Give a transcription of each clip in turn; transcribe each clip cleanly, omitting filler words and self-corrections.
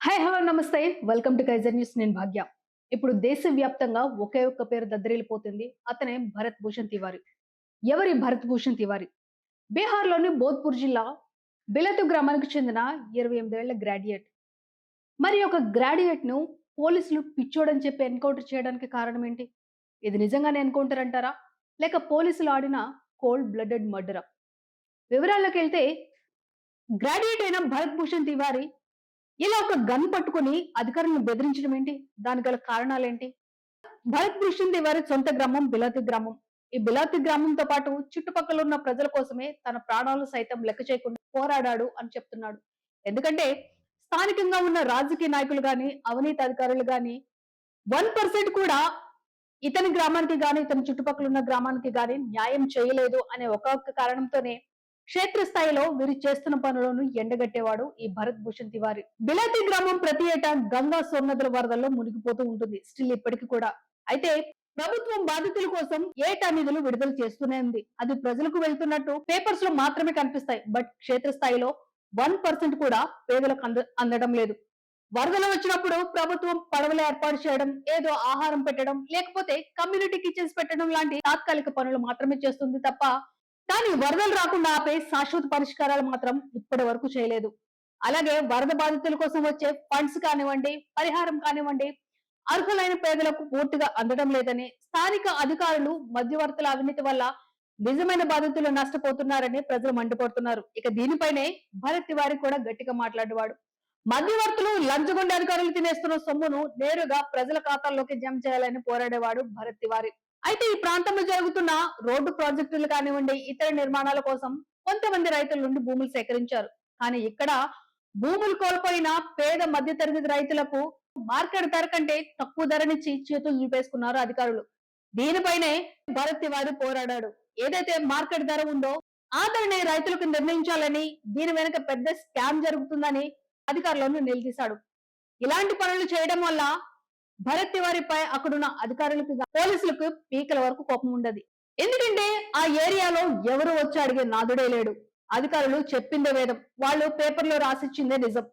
Hi hello నమస్తే. Welcome to Kaiser news. నేను భాగ్య. ఇప్పుడు దేశవ్యాప్తంగా ఒకే ఒక్క పేరు దద్దరిల్లిపోతుంది. అతనే భరత్ భూషణ్ తివారీ. ఎవరి భరత్ భూషణ్ తివారీ? బీహార్‌లోని భోజ్పూర్ జిల్లా బిలతు గ్రామానికి చెందిన 28 ఏళ్ల గ్రాడ్యుయేట్. మరి ఒక గ్రాడ్యుయేట్‌ను పోలీసులు పిచ్చోడని చెప్పి ఎన్‌కౌంటర్ చేయడానికి కారణం ఏంటి? ఇది నిజంగానే ఎన్‌కౌంటర్ అంటారా? లేక పోలీసులు ఆడిన కోల్డ్ బ్లడెడ్ మర్డరా? వివరాల్లోకెళ్తే గ్రాడ్యుయేట్ అయిన భరత్ భూషణ్ తివారీ ఇలా ఒక గన్ పట్టుకొని అధికారులను బెదిరించడం ఏంటి? దానికి గల కారణాలేంటి? భరత్ భూషణ్ తివారీ సొంత గ్రామం బిలాతి గ్రామం. ఈ బిలాతి గ్రామంతో పాటు చుట్టుపక్కల ఉన్న ప్రజల కోసమే తన ప్రాణాలు సైతం లెక్క చేయకుండా పోరాడాడు అని చెప్తున్నాడు. ఎందుకంటే స్థానికంగా ఉన్న రాజకీయ నాయకులు గాని, అవినీతి అధికారులు గాని 1% కూడా ఇతని గ్రామానికి గాని, ఇతని చుట్టుపక్కల ఉన్న గ్రామానికి గాని న్యాయం చేయలేదు అనే ఒక్క కారణంతోనే క్షేత్రస్థాయిలో వీరు చేస్తున్న పనులను ఎండగట్టేవాడు ఈ భరత్ భూషణ్ తివారీ. బిలాతి గ్రామం ప్రతి ఏటా గంగా సోమనదుల వరదల్లో మునిగిపోతూ ఉంటుంది స్టిల్ ఇప్పటికి కూడా. అయితే ప్రభుత్వం బాధితుల కోసం ఏటా నిధులు విడుదల చేస్తూనే ఉంది. అది ప్రజలకు వెళ్తున్నట్టు పేపర్స్ లో మాత్రమే కనిపిస్తాయి. బట్ క్షేత్రస్థాయిలో 1% కూడా పేదలకు అందడం లేదు. వరదలు వచ్చినప్పుడు ప్రభుత్వం పడవలు ఏర్పాటు చేయడం, ఏదో ఆహారం పెట్టడం, లేకపోతే కమ్యూనిటీ కిచెన్స్ పెట్టడం లాంటి తాత్కాలిక పనులు మాత్రమే చేస్తుంది తప్ప, కానీ వరదలు రాకుండా ఆపే శాశ్వత పరిష్కారాలు మాత్రం ఇప్పటి వరకు చేయలేదు. అలాగే వరద బాధితుల కోసం వచ్చే ఫండ్స్ కానివ్వండి, పరిహారం కానివ్వండి, అర్హులైన పేదలకు పూర్తిగా అందడం లేదని, స్థానిక అధికారులు మధ్యవర్తుల అవినీతి వల్ల నిజమైన బాధితులు నష్టపోతున్నారని ప్రజలు మండిపడుతున్నారు. ఇక దీనిపైనే భరత్ తివారీ కూడా గట్టిగా మాట్లాడేవాడు. మధ్యవర్తులు లంచగొండ అధికారులు తినేస్తున్న సొమ్మును నేరుగా ప్రజల ఖాతాల్లోకి జమ చేయాలని పోరాడేవాడు భరత్ తివారీ. అయితే ఈ ప్రాంతంలో జరుగుతున్న రోడ్డు ప్రాజెక్టులు కానివ్వండి, ఇతర నిర్మాణాల కోసం కొంతమంది రైతుల నుండి భూములు సేకరించారు. కానీ ఇక్కడ భూములు కోల్పోయిన పేద మధ్యతరగతి రైతులకు మార్కెట్ ధర కంటే తక్కువ ధరనిచ్చి చేతులు చూపేసుకున్నారు అధికారులు. దీనిపైనే భరత్ తివారీ పోరాడాడు. ఏదైతే మార్కెట్ ధర ఉందో ఆ ధరని రైతులకు నిర్ణయించాలని, దీని వెనుక పెద్ద స్కామ్ జరుగుతుందని అధికారులను నిలదీశాడు. ఇలాంటి పనులు చేయడం వల్ల భరత్ తివారీపై అక్కడున్న అధికారులకు పోలీసులకు పీకల వరకు కోపం ఉండదు. ఎందుకంటే ఆ ఏరియాలో ఎవరు వచ్చి అడిగే నాదుడే లేడు. అధికారులు చెప్పిందే వేదం, వాళ్ళు పేపర్లో రాసిచ్చిందే నిజం.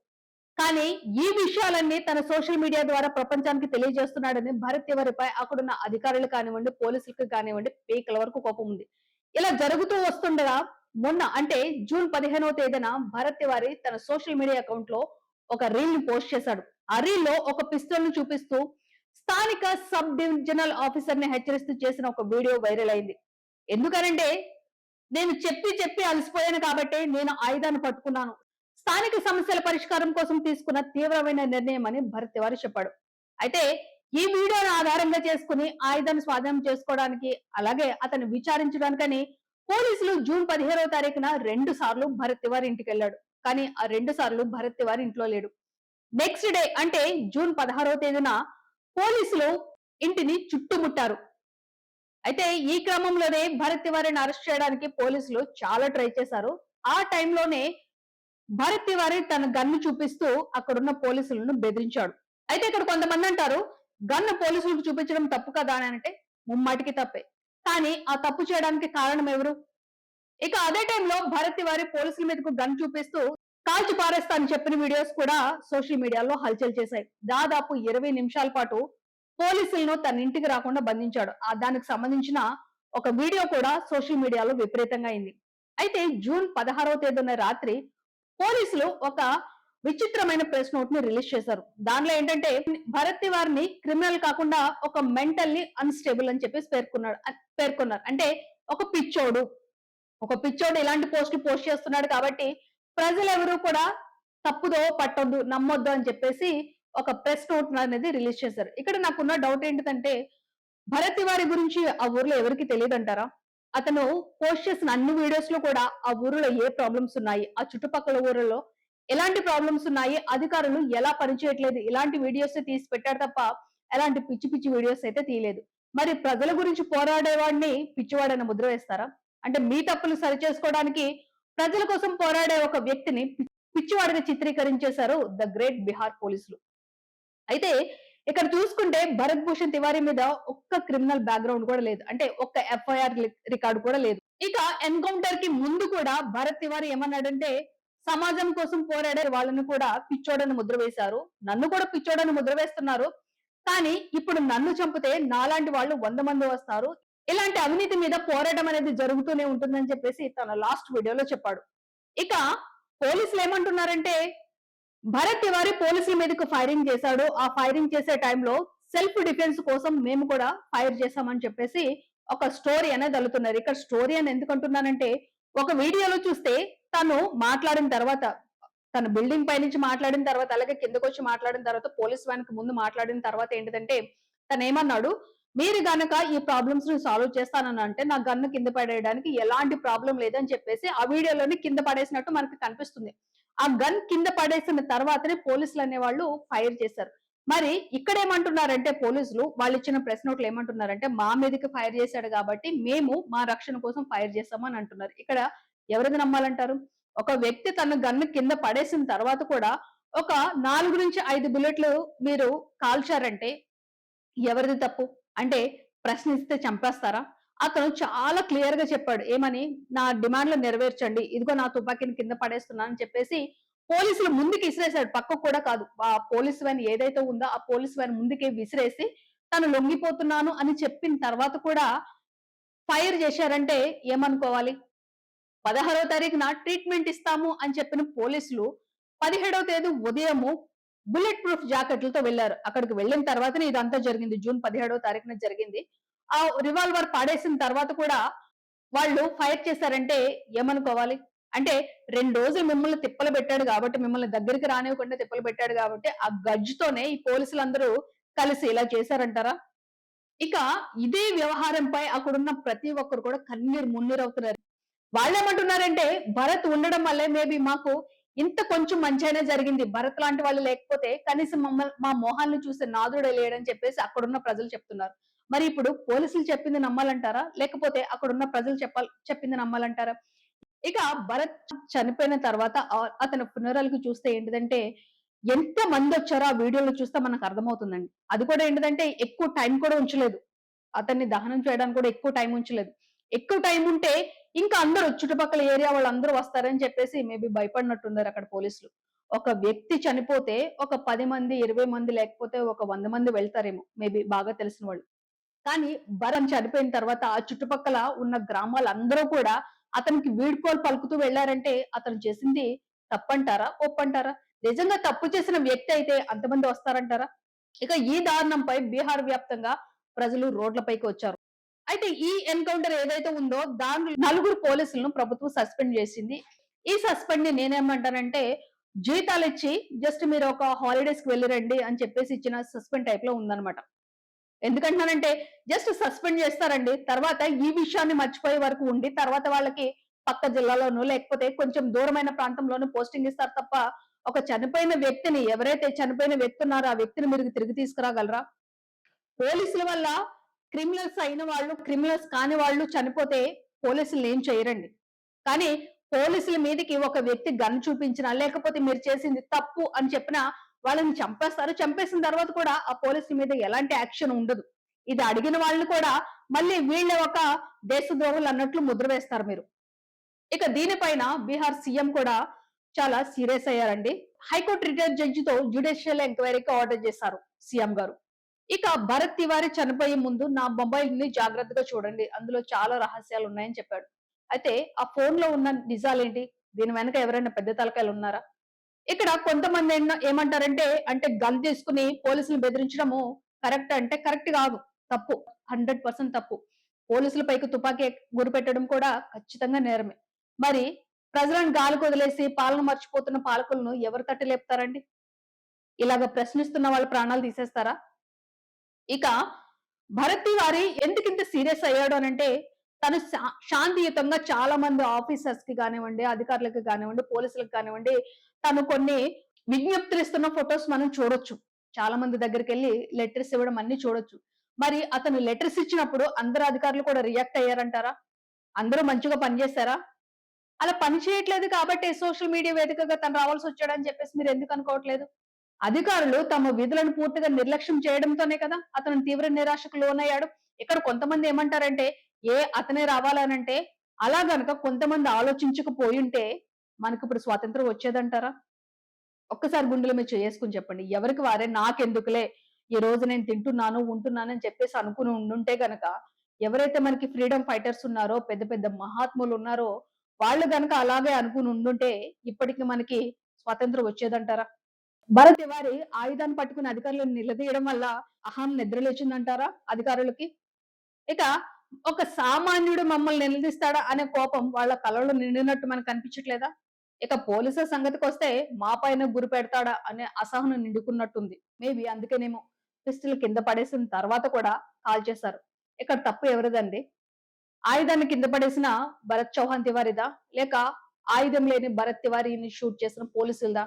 కానీ ఈ విషయాలన్నీ తన సోషల్ మీడియా ద్వారా ప్రపంచానికి తెలియజేస్తున్నాడని భరత్ తివారీపై అక్కడున్న అధికారులు కానివ్వండి, పోలీసులకు కానివ్వండి పీకల వరకు కోపం ఉంది. ఇలా జరుగుతూ వస్తుండగా మొన్న అంటే జూన్ 15వ తేదీన భరత్ తివారీ తన సోషల్ మీడియా అకౌంట్ లో ఒక రీల్ ని పోస్ట్ చేశాడు. ఆ రీల్ లో ఒక పిస్తోల్ ను చూపిస్తూ స్థానిక సబ్ డివిజనల్ ఆఫీసర్ ని హెచ్చరిస్తూ చేసిన ఒక వీడియో వైరల్ అయింది. ఎందుకనంటే నేను చెప్పి చెప్పి అలసిపోయాను కాబట్టి నేను ఆయుధాన్ని పట్టుకున్నాను. స్థానిక సమస్యల పరిష్కారం కోసం తీసుకున్న తీవ్రమైన నిర్ణయం అని భరత్ తివారీ చెప్పాడు. అయితే ఈ వీడియోను ఆధారంగా చేసుకుని ఆయుధాన్ని స్వాధీనం చేసుకోవడానికి, అలాగే అతను విచారించడానికని పోలీసులు జూన్ 15వ తారీఖున 2 సార్లు భరత్ తివారీ ఇంటికి వెళ్ళాడు. కానీ ఆ 2 సార్లు భరత్ తివారీ ఇంట్లో లేడు. నెక్స్ట్ డే అంటే జూన్ 16వ తేదీన పోలీసులు ఇంటిని చుట్టుముట్టారు. అయితే ఈ క్రమంలోనే భరత్ తివారీని అరెస్ట్ చేయడానికి పోలీసులు చాలా ట్రై చేశారు. ఆ టైంలోనే భరత్ తివారీ తన గన్ను చూపిస్తూ అక్కడున్న పోలీసులను బెదిరించాడు. అయితే ఇక్కడ కొంతమంది అంటారు గన్ను పోలీసులకు చూపించడం తప్పు కదా అని అంటే ముమ్మాటికి తప్పే. కానీ ఆ తప్పు చేయడానికి కారణం ఎవరు? ఇక అదే టైంలో భరత్ తివారీ పోలీసుల మీదకు గన్ చూపిస్తూ కాల్చి పారేస్తా అని చెప్పిన వీడియోస్ కూడా సోషల్ మీడియాలో హల్చల్ చేశాయి. దాదాపు 20 నిమిషాల పాటు పోలీసులను తన ఇంటికి రాకుండా బంధించాడు. దానికి సంబంధించిన ఒక వీడియో కూడా సోషల్ మీడియాలో విపరీతంగా అయింది. అయితే జూన్ 16వ తేదీన రాత్రి పోలీసులు ఒక విచిత్రమైన ప్రెస్ నోట్ ని రిలీజ్ చేశారు. దానిలో ఏంటంటే భరత్ తివారీని క్రిమినల్ కాకుండా ఒక మెంటల్లీ అన్స్టేబుల్ అని చెప్పేసి పేర్కొన్నారు. అంటే ఒక పిచ్చోడు ఇలాంటి పోస్ట్ చేస్తున్నాడు కాబట్టి ప్రజలెవరూ కూడా తప్పుదో పట్టొద్దు, నమ్మొద్దు అని చెప్పేసి ఒక ప్రెస్ నోట్ అనేది రిలీజ్ చేశారు. ఇక్కడ నాకున్న డౌట్ ఏంటిదంటే భరత్ తివారీ గురించి ఆ ఊర్లో ఎవరికి తెలియదంటారా? అతను పోస్ట్ చేసిన అన్ని వీడియోస్ లో కూడా ఆ ఊరిలో ఏ ప్రాబ్లమ్స్ ఉన్నాయి, ఆ చుట్టుపక్కల ఊర్లలో ఎలాంటి ప్రాబ్లమ్స్ ఉన్నాయి, అధికారులు ఎలా పనిచేయట్లేదు, ఇలాంటి వీడియోస్ తీసి పెట్టారు తప్ప ఎలాంటి పిచ్చి పిచ్చి వీడియోస్ అయితే తీయలేదు. మరి ప్రజల గురించి పోరాడేవాడిని పిచ్చివాడని ముద్ర వేస్తారా? అంటే మీ తప్పులు సరిచేసుకోవడానికి ప్రజల కోసం పోరాడే ఒక వ్యక్తిని పిచ్చివాడిగా చిత్రీకరించేశారు ద గ్రేట్ బీహార్ పోలీసులు. అయితే ఇక్కడ చూసుకుంటే భరత్ భూషణ్ తివారీ మీద ఒక్క క్రిమినల్ బ్యాక్గ్రౌండ్ కూడా లేదు. అంటే ఒక్క ఎఫ్ఐఆర్ రికార్డు కూడా లేదు. ఇక ఎన్కౌంటర్ కి ముందు కూడా భరత్ తివారీ ఏమన్నాడంటే సమాజం కోసం పోరాడే వాళ్ళని కూడా పిచ్చోడని ముద్ర వేశారు. నన్ను కూడా పిచ్చోడని ముద్ర వేస్తున్నారు. కానీ ఇప్పుడు నన్ను చంపితే నాలాంటి వాళ్ళు 100 మంది వస్తారు. ఇలాంటి అవినీతి మీద పోరాటం అనేది జరుగుతూనే ఉంటుందని చెప్పేసి తన లాస్ట్ వీడియోలో చెప్పాడు. ఇక పోలీసులు ఏమంటున్నారంటే, భరత్ తివారీ పోలీసుల మీదకు ఫైరింగ్ చేశాడు. ఆ ఫైరింగ్ చేసే టైంలో సెల్ఫ్ డిఫెన్స్ కోసం మేము కూడా ఫైర్ చేశామని చెప్పేసి ఒక స్టోరీ అనేది అల్లుతున్నారు. ఇక్కడ స్టోరీ అని ఎందుకు అంటున్నానంటే, ఒక వీడియోలో చూస్తే తను మాట్లాడిన తర్వాత, తను బిల్డింగ్ పై నుంచి మాట్లాడిన తర్వాత, అలాగే కిందకొచ్చి మాట్లాడిన తర్వాత, పోలీస్ వ్యాన్ కి ముందు మాట్లాడిన తర్వాత ఏంటిదంటే, తను ఏమన్నాడు, మీరు గనక ఈ ప్రాబ్లమ్స్ ని సాల్వ్ చేస్తానని అంటే నా గన్ను కింద పడేయడానికి ఎలాంటి ప్రాబ్లం లేదని చెప్పేసి ఆ వీడియోలోని కింద పడేసినట్టు మనకి కనిపిస్తుంది. ఆ గన్ కింద పడేసిన తర్వాతనే పోలీసులు అనేవాళ్ళు ఫైర్ చేశారు. మరి ఇక్కడ ఏమంటున్నారంటే పోలీసులు వాళ్ళు ఇచ్చిన ప్రెస్ నోట్లు ఏమంటున్నారంటే, మా మీదకి ఫైర్ చేశాడు కాబట్టి మేము మా రక్షణ కోసం ఫైర్ చేస్తాము అని అంటున్నారు. ఇక్కడ ఎవరిది నమ్మాలంటారు? ఒక వ్యక్తి తన గన్ను కింద పడేసిన తర్వాత కూడా ఒక 4-5 బుల్లెట్లు మీరు కాల్చారంటే ఎవరిది తప్పు? అంటే ప్రశ్నిస్తే చంపేస్తారా? అతను చాలా క్లియర్ గా చెప్పాడు. ఏమని? నా డిమాండ్‌లు నెరవేర్చండి. ఇదిగో నా తుపాకీని కింద పడేస్తున్నాను అని చెప్పేసి పోలీసులు ముందుకి ఇసిరేసాడు. పక్కకు కూడా కాదు. ఆ పోలీస్ వ్యాన్ ఏదైతే ఉందో ఆ పోలీస్ వ్యాన్ ముందుకే విసిరేసి తను లొంగిపోతున్నాను అని చెప్పిన తర్వాత కూడా ఫైర్ చేశారంటే ఏమనుకోవాలి? 16వ తారీఖున ట్రీట్మెంట్ ఇస్తాము అని చెప్పిన పోలీసులు 17వ తేదీ ఉదయము బుల్లెట్ ప్రూఫ్ జాకెట్లతో వెళ్లారు. అక్కడికి వెళ్ళిన తర్వాతనే ఇదంతా జరిగింది. జూన్ 17వ తారీఖున జరిగింది. ఆ రివాల్వర్ పడేసిన తర్వాత కూడా వాళ్ళు ఫైర్ చేశారంటే ఏమనుకోవాలి? అంటే 2 రోజులు మిమ్మల్ని తిప్పలు పెట్టాడు కాబట్టి, మిమ్మల్ని దగ్గరికి రానివ్వకుండా తిప్పలు పెట్టాడు కాబట్టి, ఆ గడ్జ్‌తోనే ఈ పోలీసులందరూ కలిసి ఇలా చేశారంటారా? ఇక ఇదే వ్యవహారంపై అక్కడున్న ప్రతి ఒక్కరు కూడా కన్నీరు మున్నీరవుతున్నారు. వాళ్ళేమంటున్నారంటే, భరత్ ఉండడం వల్లే మేబీ మాకు ఇంత కొంచెం మంచైనా జరిగింది. భరత్ లాంటి వాళ్ళు లేకపోతే కనీసం మా మొహాలను చూసే నాథుడే లేడని చెప్పేసి అక్కడున్న ప్రజలు చెప్తున్నారు. మరి ఇప్పుడు పోలీసులు చెప్పింది నమ్మాలంటారా? లేకపోతే అక్కడున్న ప్రజలు చెప్పింది నమ్మాలంటారా? ఇక భరత్ చనిపోయిన తర్వాత అతని ఫ్యూనరల్‌కి చూస్తే ఏంటిదంటే, ఎంత మందొచ్చారో ఆ వీడియోలో చూస్తే మనకు అర్థమవుతుందండి. అది కూడా ఏంటిదంటే ఎక్కువ టైం కూడా ఉంచలేదు. అతన్ని దహనం చేయడానికి కూడా ఎక్కువ టైం ఉంచలేదు. ఎక్కువ టైం ఉంటే ఇంకా అందరూ చుట్టుపక్కల ఏరియా వాళ్ళందరూ వస్తారని చెప్పేసి మేబీ భయపడినట్టున్నారు అక్కడ పోలీసులు. ఒక వ్యక్తి చనిపోతే ఒక 10 మంది, 20 మంది లేకపోతే ఒక 100 మంది వెళ్తారేమో మేబీ బాగా తెలిసిన వాళ్ళు. కానీ భరత్ చనిపోయిన తర్వాత ఆ చుట్టుపక్కల ఉన్న గ్రామాలందరూ కూడా అతనికి వీడ్కోలు పలుకుతూ వెళ్లారంటే అతను చేసింది తప్పంటారా? ఒప్పంటారా? నిజంగా తప్పు చేసిన వ్యక్తి అయితే అంతమంది వస్తారంటారా? ఇక ఈ దారుణంపై బీహార్ వ్యాప్తంగా ప్రజలు రోడ్లపైకి వచ్చారు. అయితే ఈ ఎన్కౌంటర్ ఏదైతే ఉందో దానిలో 4 పోలీసులను ప్రభుత్వం సస్పెండ్ చేసింది. ఈ సస్పెండ్ ని నేనేమంటానంటే జీతాలిచ్చి జస్ట్ మీరు ఒక హాలిడేస్ కి వెళ్లి రండి అని చెప్పేసి ఇచ్చిన సస్పెండ్ టైప్ లో ఉందన్నమాట. ఎందుకంటున్నానంటే జస్ట్ సస్పెండ్ చేస్తారండి. తర్వాత ఈ విషయాన్ని మర్చిపోయే వరకు ఉండి తర్వాత వాళ్ళకి పక్క జిల్లాలోనో లేకపోతే కొంచెం దూరమైన ప్రాంతంలోనో పోస్టింగ్ ఇస్తారు తప్ప ఒక చనిపోయిన వ్యక్తిని ఎవరైతే చనిపోయిన వ్యక్తి ఉన్నారో ఆ వ్యక్తిని మీరు తిరిగి తీసుకురాగలరా? పోలీసుల వల్ల క్రిమినల్స్ అయిన వాళ్ళు, క్రిమినల్స్ కాని వాళ్ళు చనిపోతే పోలీసులు ఏం చేయరండి. కానీ పోలీసుల మీదకి ఒక వ్యక్తి గన్ చూపించినా, లేకపోతే మీరు చేసింది తప్పు అని చెప్పినా వాళ్ళని చంపేస్తారు. చంపేసిన తర్వాత కూడా ఆ పోలీసుల మీద ఎలాంటి యాక్షన్ ఉండదు. ఇది అడిగిన వాళ్ళు కూడా మళ్ళీ వీళ్ళే ఒక దేశద్రోహులు అన్నట్లు ముద్ర వేస్తారు మీరు. ఇక దీనిపైన బీహార్ సీఎం కూడా చాలా సీరియస్ అయ్యారండి. హైకోర్టు రిటైర్డ్ జడ్జితో జ్యుడిషియల్ ఎంక్వైరీకి ఆర్డర్ చేశారు సీఎం గారు. ఇక భరత్ తివారీ చనిపోయే ముందు నా మొబైల్ ని జాగ్రత్తగా చూడండి. అందులో చాలా రహస్యాలు ఉన్నాయని చెప్పాడు. అయితే ఆ ఫోన్ లో ఉన్న నిజాలేంటి? దీని వెనక ఎవరైనా పెద్ద తలకాయలు ఉన్నారా? ఇక్కడ కొంతమంది ఏమంటారంటే అంటే గన్ తీసుకుని పోలీసులు బెదిరించడము కరెక్ట్ అంటే కరెక్ట్ కాదు. తప్పు. 100% తప్పు. పోలీసుల పైకి తుపాకీ గురిపెట్టడం కూడా ఖచ్చితంగా నేరమే. మరి ప్రజలను గాలికి వదిలేసి పాలన మర్చిపోతున్న పాలకులను ఎవరు తట్టి లేపుతారండి? ఇలాగ ప్రశ్నిస్తున్న వాళ్ళ ప్రాణాలు తీసేస్తారా? ఇక భరత్ తివారీ ఎందుకింత సీరియస్ అయ్యాడు అనంటే తను శాంతియుతంగా చాలా మంది ఆఫీసర్స్ కి కానివ్వండి, అధికారులకు కానివ్వండి, పోలీసులకు కానివ్వండి, తను కొన్ని విజ్ఞప్తులు ఇస్తున్న ఫొటోస్ మనం చూడొచ్చు. చాలా మంది దగ్గరికి వెళ్ళి లెటర్స్ ఇవ్వడం అన్ని చూడొచ్చు. మరి అతను లెటర్స్ ఇచ్చినప్పుడు అందరు అధికారులు కూడా రియాక్ట్ అయ్యారంటారా? అందరూ మంచిగా పనిచేశారా? అలా పని చేయట్లేదు కాబట్టి సోషల్ మీడియా వేదికగా తను రావాల్సి వచ్చాడని చెప్పేసి మీరు ఎందుకు అనుకోవట్లేదు? అధికారులు తమ విధులను పూర్తిగా నిర్లక్ష్యం చేయడంతోనే కదా అతను తీవ్ర నిరాశకు లోనయ్యాడు. ఇక్కడ కొంతమంది ఏమంటారంటే అతనే రావాలనంటే అలా గనక కొంతమంది ఆలోచించకపోయుంటే మనకి ఇప్పుడు స్వాతంత్రం వచ్చేదంటారా? ఒక్కసారి గుండెల మీద చేసుకొని చెప్పండి. ఎవరికి వారే నాకెందుకులే, ఈ రోజు నేను తింటున్నాను, ఉంటున్నానని చెప్పేసి అనుకుని ఉండుంటే గనక, ఎవరైతే మనకి ఫ్రీడమ్ ఫైటర్స్ ఉన్నారో, పెద్ద పెద్ద మహాత్ములు ఉన్నారో, వాళ్ళు గనక అలాగే అనుకుని ఉండుంటే, ఇప్పటికి మనకి స్వాతంత్రం వచ్చేదంటారా? భరత్ తివారీ ఆయుధాన్ని పట్టుకుని అధికారులను నిలదీయడం వల్ల అహం నిద్రలేచిందంటారా అధికారులకి? ఇక ఒక సామాన్యుడు మమ్మల్ని నిలదీస్తాడా అనే కోపం వాళ్ళ కళ్ళలో నిండినట్టు మనకు కనిపించట్లేదా? ఇక పోలీసుల సంగతికొస్తే మా పైన గురి పెడతాడా అనే అసహనం నిండుకున్నట్టుంది. మేబీ అందుకేనేమో పిస్టల్ కింద పడేసిన తర్వాత కూడా కాల్చేశారు. ఇక్కడ తప్పు ఎవరిదండి? ఆయుధాన్ని కింద పడేసిన భరత్ చౌహాన్ తివారీదా? లేక ఆయుధం లేని భరత్ తివారీని షూట్ చేసిన పోలీసులదా?